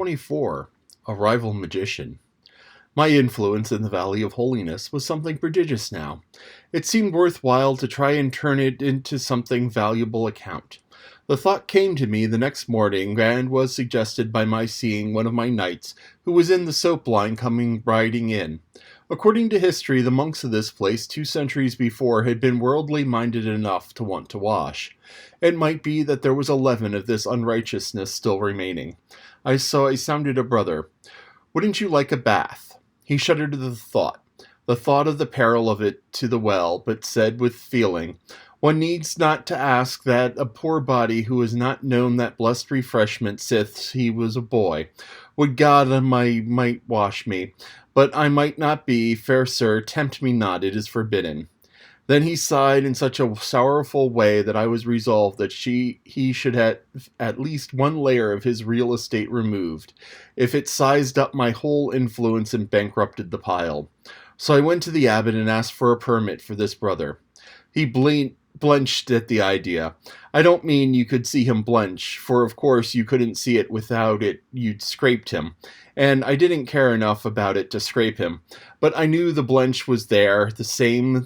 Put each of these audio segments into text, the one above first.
24. A Rival Magician. My influence in the Valley of Holiness was something prodigious now. It seemed worthwhile to try and turn it into something valuable account. The thought came to me the next morning and was suggested by my seeing one of my knights who was in the soap line coming riding in. According to history, the monks of this place 2 centuries before had been worldly minded enough to want to wash. It might be that there was a leaven of this unrighteousness still remaining. So I sounded a brother. "Wouldn't you like a bath?" He shuddered at the thought of the peril of it to the well, but said with feeling, "One needs not to ask that a poor body who has not known that blessed refreshment sith he was a boy. Would God might wash me, but I might not be, fair sir, tempt me not, it is forbidden." Then he sighed in such a sorrowful way that I was resolved that he should have at least one layer of his real estate removed, if it sized up my whole influence and bankrupted the pile. So I went to the abbot and asked for a permit for this brother. He blenched at the idea. I don't mean you could see him blench, for of course you couldn't see it without you'd scraped him, and I didn't care enough about it to scrape him. But I knew the blench was there, the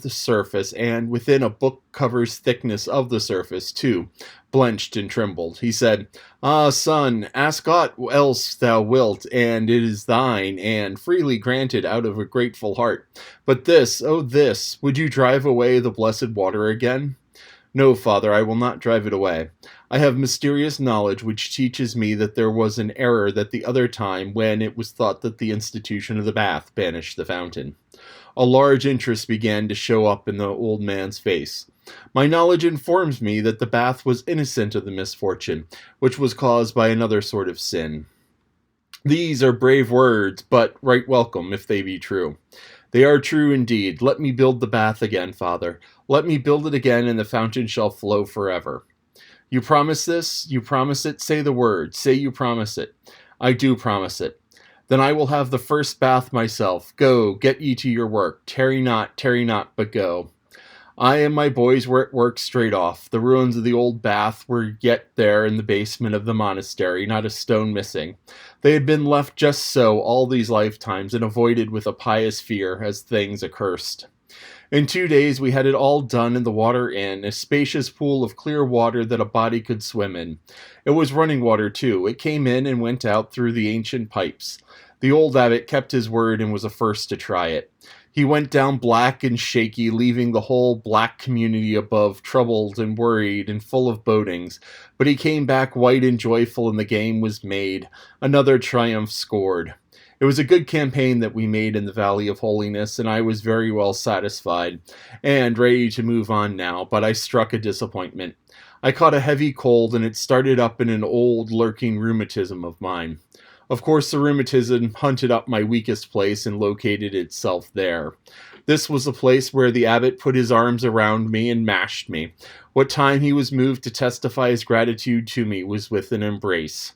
surface, and within a book cover's thickness of the surface, too, blenched and trembled. He said, "Ah, son, ask aught else thou wilt, and it is thine, and freely granted out of a grateful heart. But this, oh this, would you drive away the blessed water again?" "No, father, I will not drive it away. I have mysterious knowledge which teaches me that there was an error at the other time when it was thought that the institution of the bath banished the fountain." A large interest began to show up in the old man's face. "My knowledge informs me that the bath was innocent of the misfortune, which was caused by another sort of sin." These are brave words, but right welcome, if they be true. "They are true indeed. Let me build the bath again, father. Let me build it again, and the fountain shall flow forever." "You promise this? You promise it? Say the word. Say you promise it." "I do promise it." "Then I will have the first bath myself. Go, get ye to your work. Tarry not, but go." I and my boys were at work straight off. The ruins of the old bath were yet there in the basement of the monastery, not a stone missing. They had been left just so all these lifetimes, and avoided with a pious fear, as things accursed. In 2 days we had it all done and the water in, a spacious pool of clear water that a body could swim in. It was running water too. It came in and went out through the ancient pipes. The old abbot kept his word and was the first to try it. He went down black and shaky, leaving the whole black community above troubled and worried and full of bodings, but he came back white and joyful, and the game was made. Another triumph scored. It was a good campaign that we made in the Valley of Holiness, and I was very well satisfied, and ready to move on now, but I struck a disappointment. I caught a heavy cold, and it started up in an old lurking rheumatism of mine. Of course, the rheumatism hunted up my weakest place and located itself there. This was the place where the abbot put his arms around me and mashed me. What time he was moved to testify his gratitude to me was with an embrace.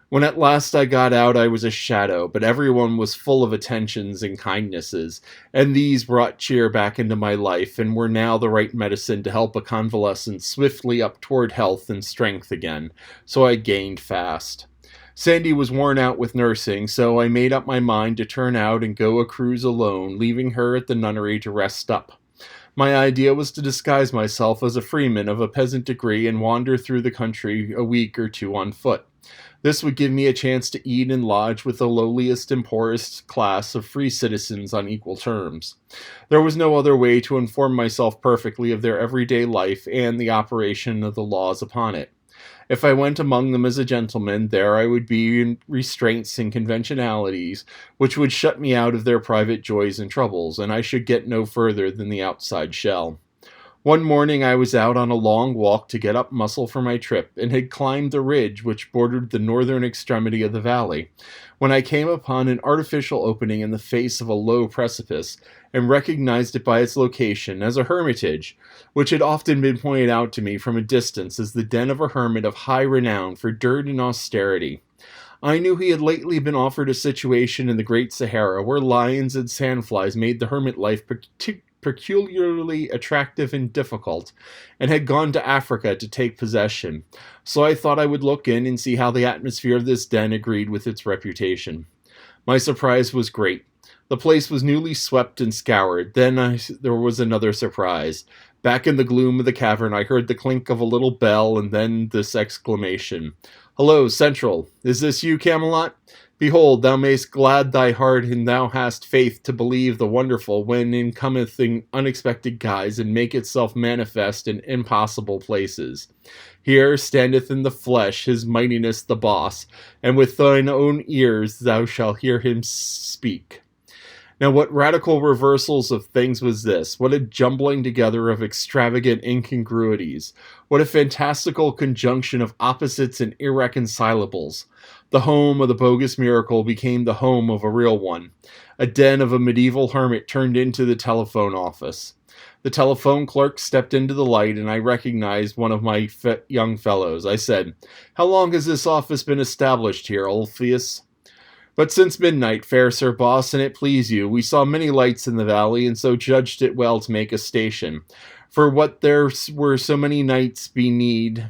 When at last I got out, I was a shadow, but everyone was full of attentions and kindnesses, and these brought cheer back into my life and were now the right medicine to help a convalescent swiftly up toward health and strength again. So I gained fast. Sandy was worn out with nursing, so I made up my mind to turn out and go a cruise alone, leaving her at the nunnery to rest up. My idea was to disguise myself as a freeman of a peasant degree and wander through the country a week or two on foot. This would give me a chance to eat and lodge with the lowliest and poorest class of free citizens on equal terms. There was no other way to inform myself perfectly of their everyday life and the operation of the laws upon it. If I went among them as a gentleman, there I would be in restraints and conventionalities which would shut me out of their private joys and troubles, and I should get no further than the outside shell. One morning I was out on a long walk to get up muscle for my trip, and had climbed the ridge which bordered the northern extremity of the valley, when I came upon an artificial opening in the face of a low precipice, and recognized it by its location as a hermitage, which had often been pointed out to me from a distance as the den of a hermit of high renown for dirt and austerity. I knew he had lately been offered a situation in the Great Sahara, where lions and sandflies made the hermit life peculiarly attractive and difficult, and had gone to Africa to take possession. So I thought I would look in and see how the atmosphere of this den agreed with its reputation. My surprise was great. The place was newly swept and scoured. Then there was another surprise. Back in the gloom of the cavern, I heard the clink of a little bell, and then this exclamation. "Hello, Central. Is this you, Camelot? Behold, thou mayst glad thy heart, and thou hast faith to believe the wonderful, when it cometh in unexpected guise, and make itself manifest in impossible places. Here standeth in the flesh his mightiness the boss, and with thine own ears thou shalt hear him speak." Now what radical reversals of things was this? What a jumbling together of extravagant incongruities. What a fantastical conjunction of opposites and irreconcilables. The home of the bogus miracle became the home of a real one. A den of a medieval hermit turned into the telephone office. The telephone clerk stepped into the light, and I recognized one of my young fellows. I said, "How long has this office been established here, Ulfius?" "But since midnight, fair Sir Boss, and it please you. We saw many lights in the valley, and so judged it well to make a station. For what there were so many knights be need,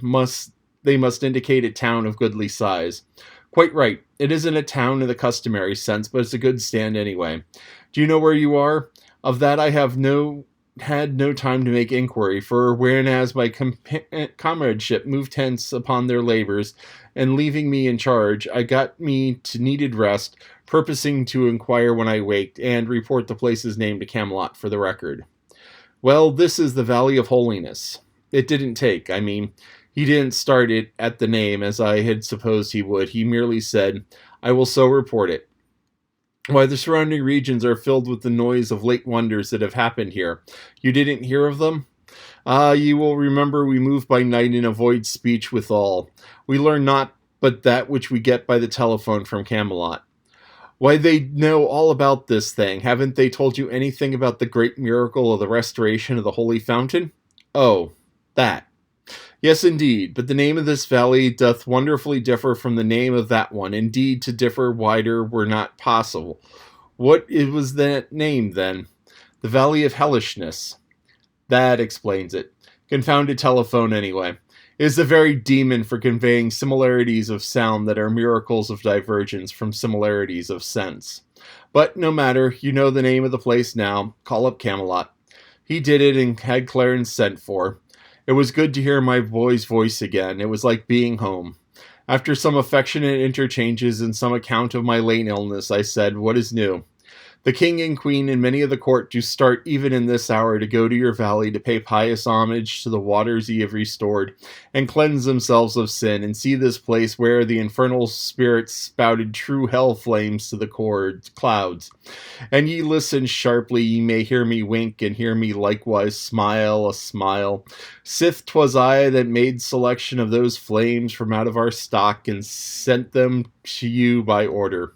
they must indicate a town of goodly size." "Quite right. It isn't a town in the customary sense, but it's a good stand anyway. Do you know where you are?" "Of that I have had no time to make inquiry, for whereas my comradeship moved hence upon their labors, and leaving me in charge, I got me to needed rest, purposing to inquire when I waked, and report the place's name to Camelot for the record." "Well, this is the Valley of Holiness." It didn't take, he didn't start it at the name, as I had supposed he would. He merely said, "I will so report it." "Why, the surrounding regions are filled with the noise of late wonders that have happened here. You didn't hear of them? Ah, you will remember we move by night and avoid speech withal. We learn not but that which we get by the telephone from Camelot." "Why, they know all about this thing. Haven't they told you anything about the great miracle of the restoration of the Holy Fountain?" "Oh, that. Yes, indeed, but the name of this valley doth wonderfully differ from the name of that one. Indeed, to differ wider were not possible. What was that name, then?" "The Valley of Hellishness." "That explains it. Confounded telephone, anyway. It is the very demon for conveying similarities of sound that are miracles of divergence from similarities of sense. But no matter, you know the name of the place now. Call up Camelot." He did it, and had Clarence sent for. It was good to hear my boy's voice again. It was like being home. After some affectionate interchanges and some account of my late illness, I said, "What is new?" "The king and queen and many of the court do start even in this hour to go to your valley to pay pious homage to the waters ye have restored, and cleanse themselves of sin, and see this place where the infernal spirits spouted true hell flames to the clouds. And ye listen sharply, ye may hear me wink, and hear me likewise smile a smile. Sith 'twas I that made selection of those flames from out of our stock, and sent them to you by order.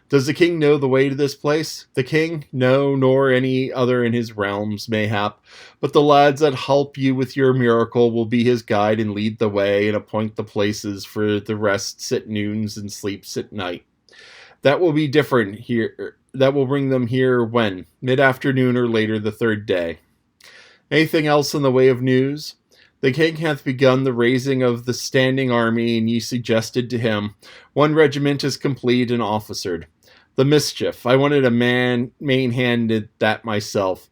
Does the king know the way to this place? The king? No, nor any other in his realms, mayhap. But the lads that help you with your miracle will be his guide and lead the way, and appoint the places for the rests at noons and sleeps at night. That will be different here. That will bring them here when? Mid-afternoon or later the third day. Anything else in the way of news? The king hath begun the raising of the standing army, and ye suggested to him. 1 regiment is complete and officered. The mischief! I wanted a main hand at that myself.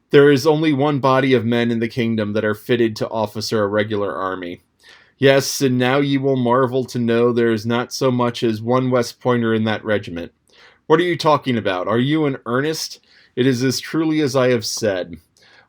There is only one body of men in the kingdom that are fitted to officer a regular army. Yes, and now ye will marvel to know there is not so much as 1 West Pointer in that regiment. What are you talking about? Are you in earnest? It is as truly as I have said.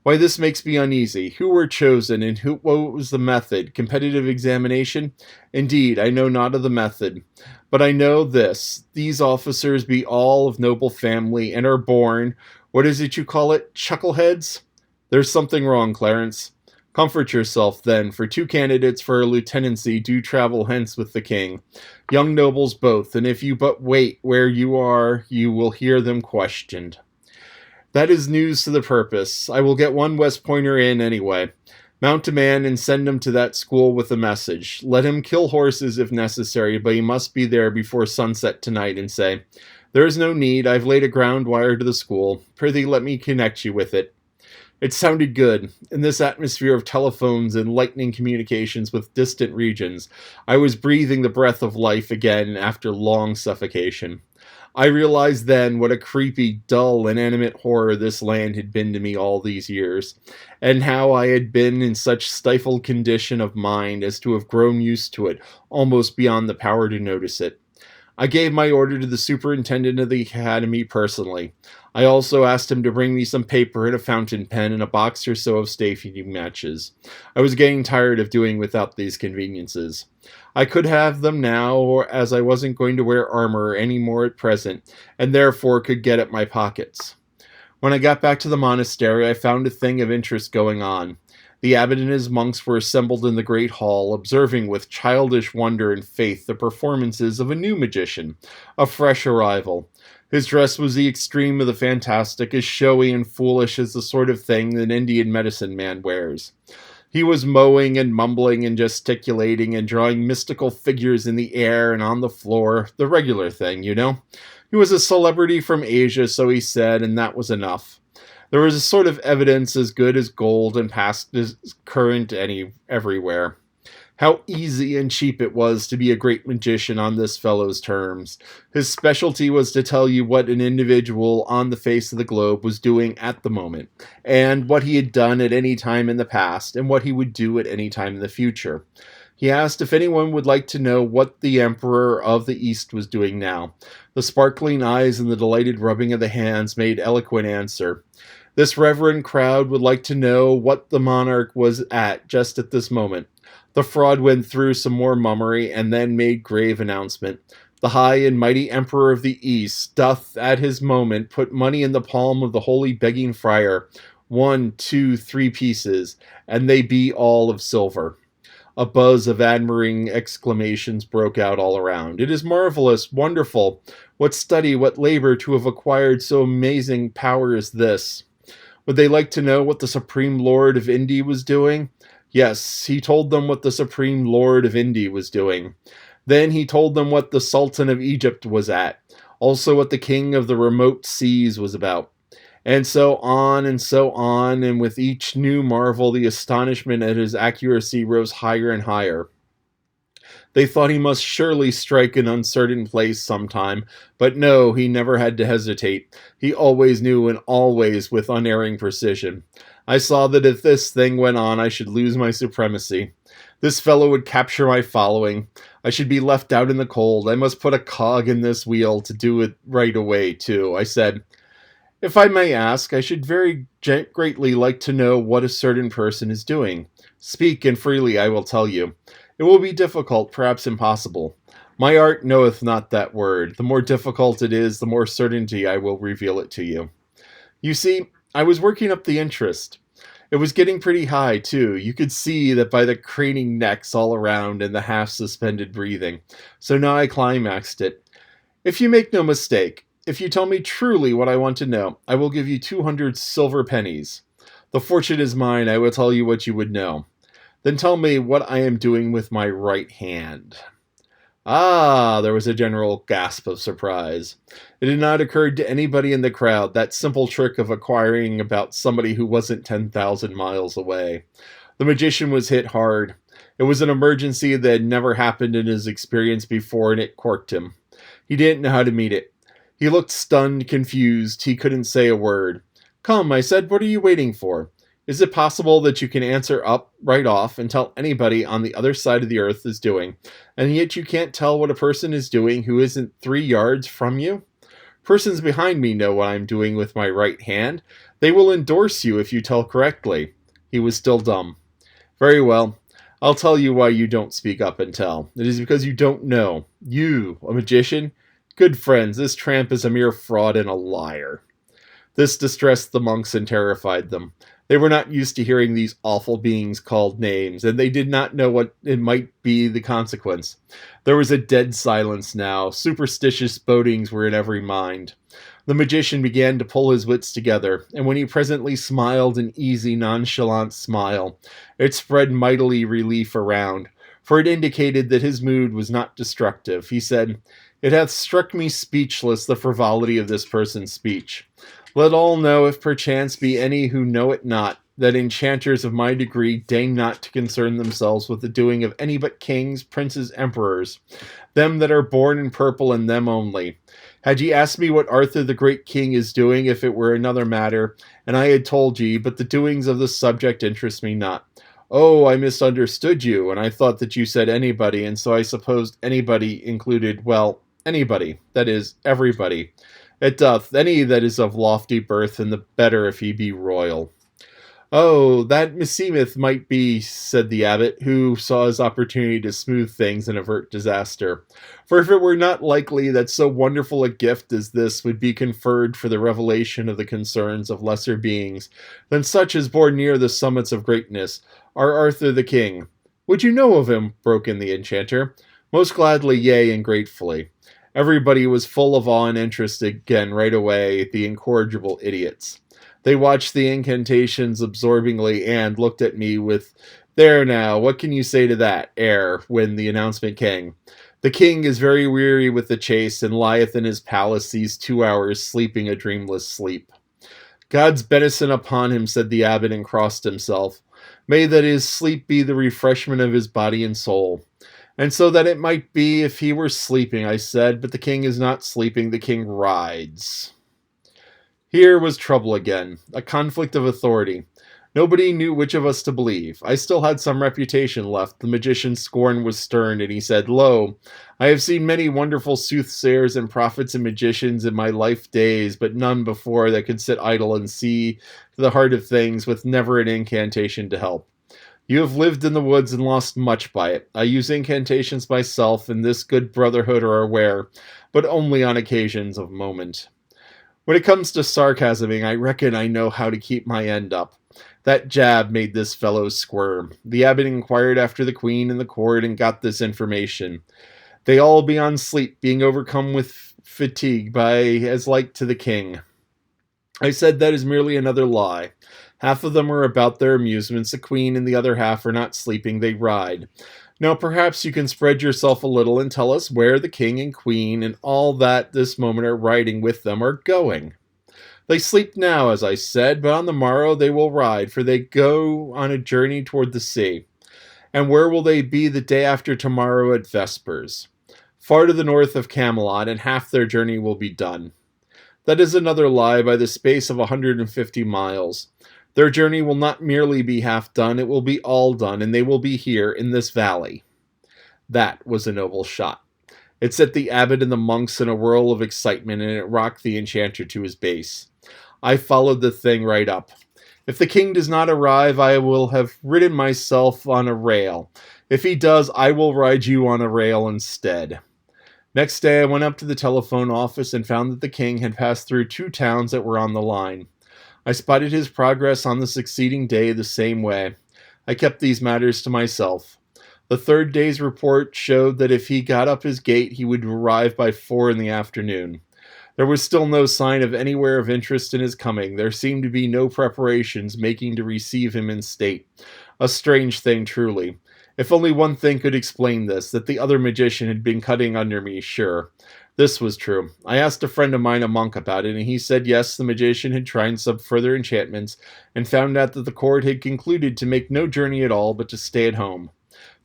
Why, this makes me uneasy. Who were chosen, and what was the method? Competitive examination? Indeed, I know not of the method. But I know this. These officers be all of noble family, and are born, what is it you call it, chuckleheads? There's something wrong, Clarence. Comfort yourself, then, for 2 candidates for a lieutenancy do travel hence with the king. Young nobles both, and if you but wait where you are, you will hear them questioned. That is news to the purpose. I will get 1 West Pointer in anyway. Mount a man and send him to that school with a message. Let him kill horses if necessary, but he must be there before sunset tonight, and say, 'There is no need. I've laid a ground wire to the school. Prithee let me connect you with it.' It sounded good. In this atmosphere of telephones and lightning communications with distant regions, I was breathing the breath of life again after long suffocation. I realized then what a creepy, dull, inanimate horror this land had been to me all these years, and how I had been in such stifled condition of mind as to have grown used to it almost beyond the power to notice it. I gave my order to the superintendent of the academy personally. I also asked him to bring me some paper and a fountain pen and a box or so of stafing matches. I was getting tired of doing without these conveniences. I could have them now, or as I wasn't going to wear armor any more at present, and therefore could get at my pockets. When I got back to the monastery, I found a thing of interest going on. The abbot and his monks were assembled in the great hall, observing with childish wonder and faith the performances of a new magician, a fresh arrival. His dress was the extreme of the fantastic, as showy and foolish as the sort of thing that Indian medicine man wears. He was mowing and mumbling and gesticulating and drawing mystical figures in the air and on the floor, the regular thing, you know. He was a celebrity from Asia, so he said, and that was enough. There was a sort of evidence as good as gold and past as current everywhere. How easy and cheap it was to be a great magician on this fellow's terms. His specialty was to tell you what an individual on the face of the globe was doing at the moment, and what he had done at any time in the past, and what he would do at any time in the future. He asked if anyone would like to know what the Emperor of the East was doing now. The sparkling eyes and the delighted rubbing of the hands made eloquent answer. This reverend crowd would like to know what the monarch was at just at this moment. The fraud went through some more mummery, and then made grave announcement. The high and mighty Emperor of the East doth at his moment put money in the palm of the holy begging friar, 1, 2, 3 pieces, and they be all of silver. A buzz of admiring exclamations broke out all around. It is marvelous, wonderful. What study, what labor to have acquired so amazing power as this. Would they like to know what the Supreme Lord of India was doing? Yes, he told them what the Supreme Lord of India was doing. Then he told them what the Sultan of Egypt was at, also what the King of the remote seas was about. And so on, and with each new marvel the astonishment at his accuracy rose higher and higher. They thought he must surely strike an uncertain place sometime, but no, he never had to hesitate. He always knew, and always with unerring precision. I saw that if this thing went on, I should lose my supremacy. This fellow would capture my following. I should be left out in the cold. I must put a cog in this wheel to do it right away, too. I said, if I may ask, I should very greatly like to know what a certain person is doing. Speak, and freely I will tell you. It will be difficult, perhaps impossible. My art knoweth not that word. The more difficult it is, the more certainty I will reveal it to you. You see, I was working up the interest. It was getting pretty high, too. You could see that by the craning necks all around and the half-suspended breathing. So now I climaxed it. If you make no mistake, if you tell me truly what I want to know, I will give you 200 silver pennies. The fortune is mine, I will tell you what you would know. Then tell me what I am doing with my right hand. Ah, there was a general gasp of surprise. It had not occurred to anybody in the crowd, that simple trick of acquiring about somebody who wasn't 10,000 miles away. The magician was hit hard. It was an emergency that had never happened in his experience before, and it corked him. He didn't know how to meet it. He looked stunned, confused. He couldn't say a word. Come, I said, what are you waiting for? Is it possible that you can answer up right off and tell anybody on the other side of the earth is doing, and yet you can't tell what a person is doing who isn't 3 yards from you? Persons behind me know what I'm doing with my right hand. They will endorse you if you tell correctly. He was still dumb. Very well. I'll tell you why you don't speak up and tell. It is because you don't know. You, a magician? Good friends, this tramp is a mere fraud and a liar. This distressed the monks and terrified them. They were not used to hearing these awful beings called names, and they did not know what it might be the consequence. There was a dead silence now. Superstitious bodings were in every mind. The magician began to pull his wits together, and when he presently smiled an easy, nonchalant smile, it spread mightily relief around, for it indicated that his mood was not destructive. He said, "It hath struck me speechless, the frivolity of this person's speech. Let all know, if perchance be any who know it not, that enchanters of my degree deign not to concern themselves with the doing of any but kings, princes, emperors, them that are born in purple, and them only. Had ye asked me what Arthur the great king is doing, if it were another matter, and I had told ye, but the doings of the subject interest me not. Oh, I misunderstood you, and I thought that you said anybody, and so I supposed anybody included, well, anybody, that is, everybody. It doth any that is of lofty birth, and the better if he be royal. Oh, that meseemeth might be, said the abbot, who saw his opportunity to smooth things and avert disaster. For if it were not likely that so wonderful a gift as this would be conferred for the revelation of the concerns of lesser beings, than such as bore near the summits of greatness, our Arthur the king. Would you know of him? Broke in the enchanter. Most gladly, yea, and gratefully. Everybody was full of awe and interest again right away, the incorrigible idiots. They watched the incantations absorbingly and looked at me with, "There now, what can you say to that?" air when the announcement came. "The king is very weary with the chase, and lieth in his palace these 2 hours, sleeping a dreamless sleep." "God's benison upon him," said the abbot, and crossed himself. "May that his sleep be the refreshment of his body and soul." "And so that it might be if he were sleeping," I said, "but the king is not sleeping, the king rides." Here was trouble again, a conflict of authority. Nobody knew which of us to believe. I still had some reputation left. The magician's scorn was stern, and he said, "Lo, I have seen many wonderful soothsayers and prophets and magicians in my life days, but none before that could sit idle and see to the heart of things with never an incantation to help. You have lived in the woods and lost much by it. I use incantations myself, and this good brotherhood are aware, but only on occasions of moment. When it comes to sarcasming, I reckon I know how to keep my end up." That jab made this fellow squirm. The abbot inquired after the queen and the court, and got this information: "They all be on sleep, being overcome with fatigue by as like to the king." I said, "That is merely another lie. Half of them are about their amusements, the queen and the other half are not sleeping, they ride. Now perhaps you can spread yourself a little and tell us where the king and queen and all that this moment are riding with them are going." "They sleep now, as I said, but on the morrow they will ride, for they go on a journey toward the sea." "And where will they be the day after tomorrow at vespers?" "Far to the north of Camelot, and half their journey will be done." "That is another lie by the space of 150 miles. Their journey will not merely be half done, it will be all done, and they will be here, in this valley." That was a noble shot. It set the abbot and the monks in a whirl of excitement, and it rocked the enchanter to his base. I followed the thing right up. "If the king does not arrive, I will have ridden myself on a rail. If he does, I will ride you on a rail instead." Next day I went up to the telephone office and found that the king had passed through 2 towns that were on the line. I spotted his progress on the succeeding day the same way. I kept these matters to myself. The third day's report showed that if he got up his gait, he would arrive by 4 in the afternoon. There was still no sign of anywhere of interest in his coming. There seemed to be no preparations making to receive him in state. A strange thing, truly. If only one thing could explain this, that the other magician had been cutting under me, sure. This was true. I asked a friend of mine, a monk, about it, and he said yes, the magician had tried some further enchantments, and found out that the court had concluded to make no journey at all, but to stay at home.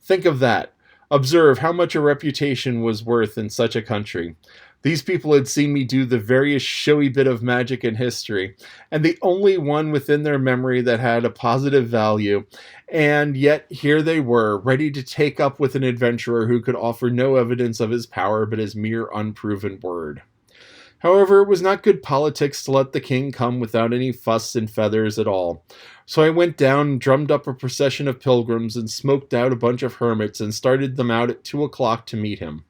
Think of that. Observe how much a reputation was worth in such a country. These people had seen me do the veriest showy bit of magic in history, and the only one within their memory that had a positive value, and yet here they were, ready to take up with an adventurer who could offer no evidence of his power but his mere unproven word. However, it was not good politics to let the king come without any fuss and feathers at all. So I went down and drummed up a procession of pilgrims and smoked out a bunch of hermits and started them out at 2 o'clock to meet him.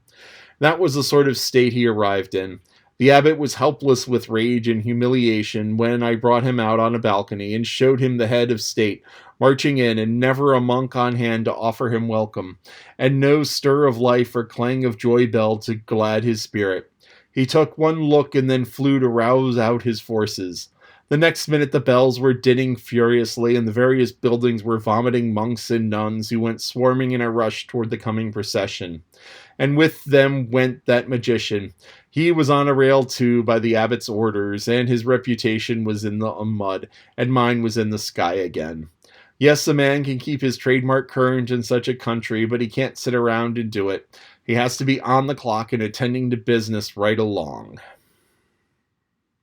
That was the sort of state he arrived in. The abbot was helpless with rage and humiliation when I brought him out on a balcony and showed him the head of state marching in, and never a monk on hand to offer him welcome, and no stir of life or clang of joy bell to glad his spirit. He took one look and then flew to rouse out his forces. The next minute, the bells were dinning furiously, and the various buildings were vomiting monks and nuns who went swarming in a rush toward the coming procession. And with them went that magician. He was on a rail too by the abbot's orders, and his reputation was in the mud, and mine was in the sky again. Yes, a man can keep his trademark current in such a country, but he can't sit around and do it. He has to be on the clock and attending to business right along.